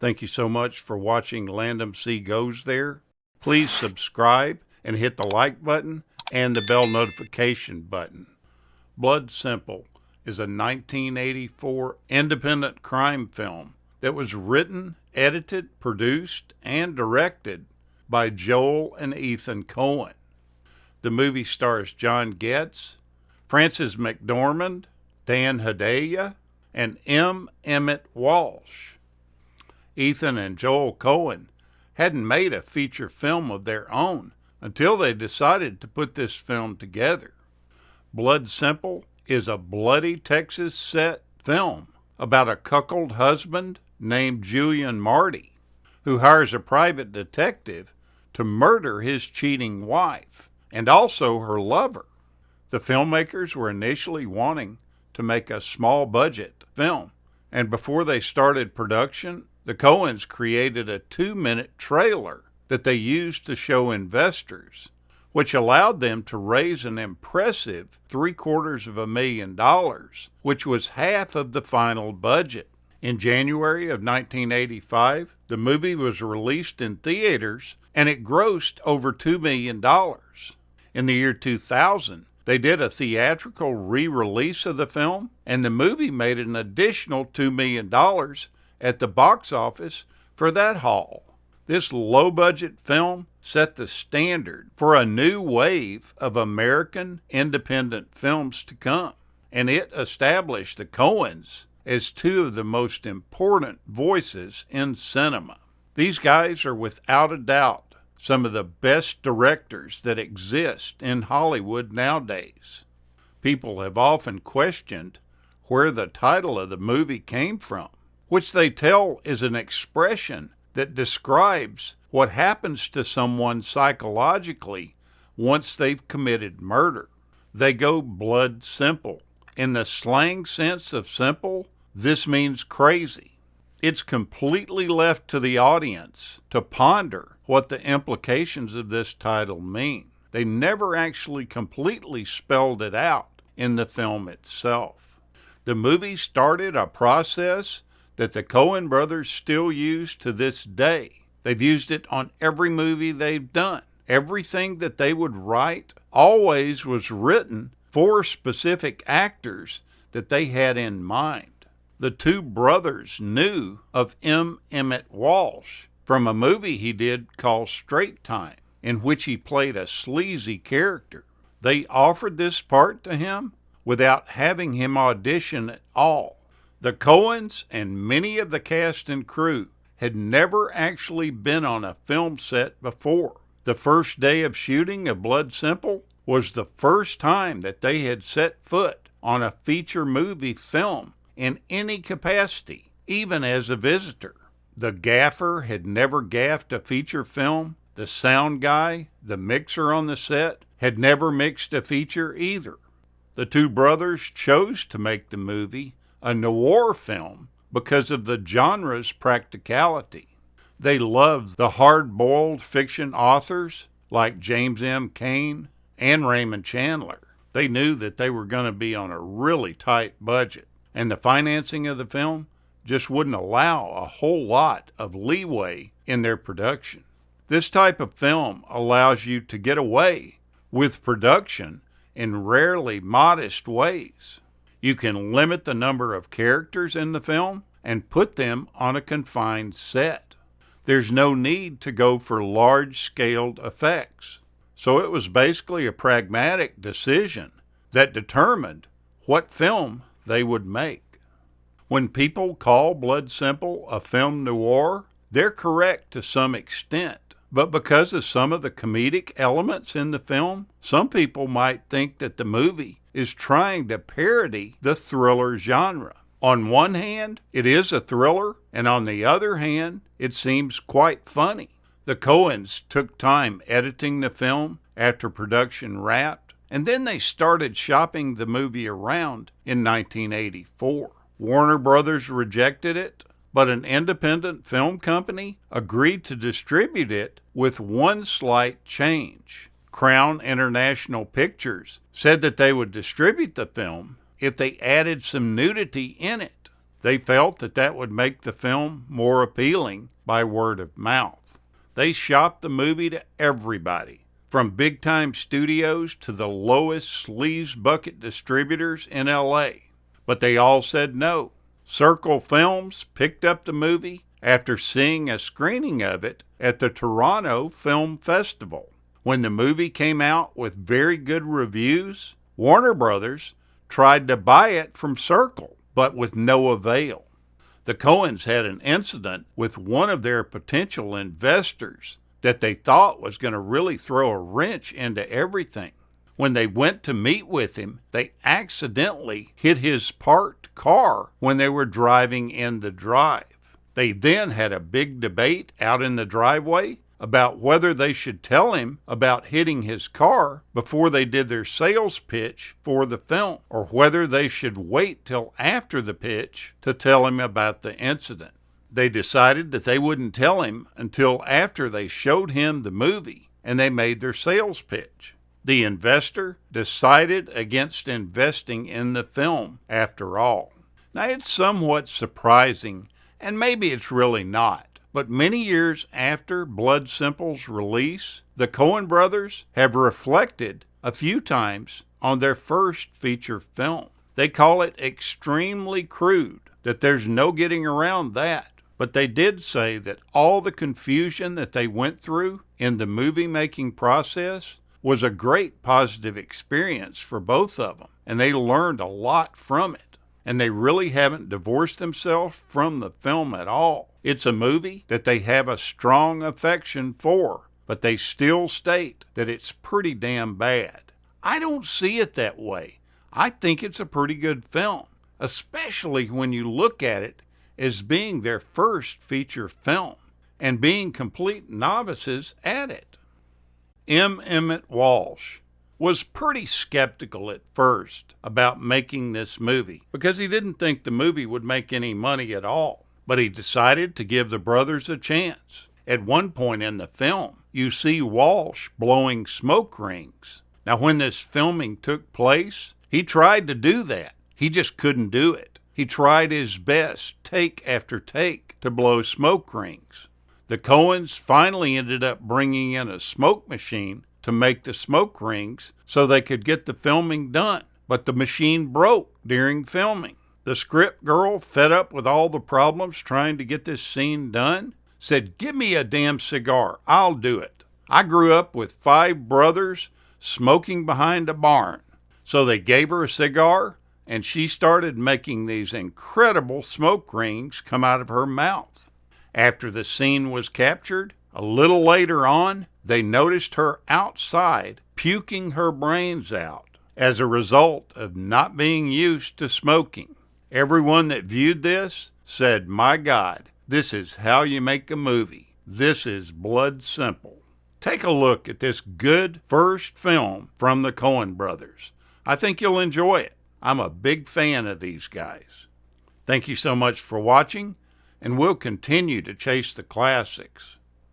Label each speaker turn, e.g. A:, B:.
A: Thank you so much for watching Landumc Goes There. Please subscribe and hit the like button and the bell notification button. Blood Simple is a 1984 independent crime film that was written, edited, produced, and directed by Joel and Ethan Coen. The movie stars John Getz, Frances McDormand, Dan Hedaya, and M. Emmett Walsh. Ethan and Joel Coen hadn't made a feature film of their own until they decided to put this film together. Blood Simple is a bloody Texas set film about a cuckold husband named Julian Marty, who hires a private detective to murder his cheating wife and also her lover. The filmmakers were initially wanting to make a small budget film, and before they started production, the Coens created a 2-minute trailer that they used to show investors, which allowed them to raise an impressive $750,000, which was half of the final budget. In January of 1985, the movie was released in theaters and it grossed over $2 million. In the year 2000, they did a theatrical re-release of the film, and the movie made an additional $2 million at the box office for that haul. This low-budget film set the standard for a new wave of American independent films to come, and it established the Coens as two of the most important voices in cinema. These guys are without a doubt some of the best directors that exist in Hollywood nowadays. People have often questioned where the title of the movie came from, which they tell is an expression that describes what happens to someone psychologically once they've committed murder. They go blood simple. In the slang sense of simple, this means crazy. It's completely left to the audience to ponder what the implications of this title mean. They never actually completely spelled it out in the film itself. The movie started a process that the Coen brothers still use to this day. They've used it on every movie they've done. Everything that they would write always was written for specific actors that they had in mind. The two brothers knew of M. Emmett Walsh from a movie he did called Straight Time, in which he played a sleazy character. They offered this part to him without having him audition at all. The Coens and many of the cast and crew had never actually been on a film set before. The first day of shooting of Blood Simple was the first time that they had set foot on a feature movie film in any capacity, even as a visitor. The gaffer had never gaffed a feature film. The sound guy, the mixer on the set, had never mixed a feature either. The two brothers chose to make the movie a noir film because of the genre's practicality. They loved the hard-boiled fiction authors like James M. Cain and Raymond Chandler. They knew that they were going to be on a really tight budget, and the financing of the film just wouldn't allow a whole lot of leeway in their production. This type of film allows you to get away with production in rarely modest ways. You can limit the number of characters in the film and put them on a confined set. There's no need to go for large-scaled effects. So it was basically a pragmatic decision that determined what film they would make. When people call Blood Simple a film noir, they're correct to some extent. But because of some of the comedic elements in the film, some people might think that the movie is trying to parody the thriller genre. On one hand, it is a thriller, and on the other hand, it seems quite funny. The Coens took time editing the film after production wrapped, and then they started shopping the movie around in 1984. Warner Brothers rejected it, but an independent film company agreed to distribute it with one slight change. Crown International Pictures said that they would distribute the film if they added some nudity in it. They felt that that would make the film more appealing by word of mouth. They shopped the movie to everybody, from big-time studios to the lowest sleaze bucket distributors in L.A. But they all said no. Circle Films picked up the movie after seeing a screening of it at the Toronto Film Festival. When the movie came out with very good reviews, Warner Brothers tried to buy it from Circle, but with no avail. The Coens had an incident with one of their potential investors that they thought was going to really throw a wrench into everything. When they went to meet with him, they accidentally hit his parked car when they were driving in the drive. They then had a big debate out in the driveway about whether they should tell him about hitting his car before they did their sales pitch for the film, or whether they should wait till after the pitch to tell him about the incident. They decided that they wouldn't tell him until after they showed him the movie and they made their sales pitch. The investor decided against investing in the film after all. Now, it's somewhat surprising, and maybe it's really not, but many years after Blood Simple's release, the Coen brothers have reflected a few times on their first feature film. They call it extremely crude, that there's no getting around that. But they did say that all the confusion that they went through in the movie-making process was a great positive experience for both of them, and they learned a lot from it. And they really haven't divorced themselves from the film at all. It's a movie that they have a strong affection for, but they still state that it's pretty damn bad. I don't see it that way. I think it's a pretty good film, especially when you look at it as being their first feature film and being complete novices at it. M. Emmett Walsh was pretty skeptical at first about making this movie because he didn't think the movie would make any money at all. But he decided to give the brothers a chance. At one point in the film, you see Walsh blowing smoke rings. Now, when this filming took place, he tried to do that. He just couldn't do it. He tried his best, take after take, to blow smoke rings. The Coens finally ended up bringing in a smoke machine to make the smoke rings so they could get the filming done. But the machine broke during filming. The script girl, fed up with all the problems trying to get this scene done, said, "Give me a damn cigar. I'll do it. I grew up with 5 brothers smoking behind a barn." So they gave her a cigar, and she started making these incredible smoke rings come out of her mouth. After the scene was captured, a little later on, they noticed her outside puking her brains out as a result of not being used to smoking. Everyone that viewed this said, "My God, this is how you make a movie. This is Blood Simple." Take a look at this good first film from the Coen brothers. I think you'll enjoy it. I'm a big fan of these guys. Thank you so much for watching, and we'll continue to chase the classics.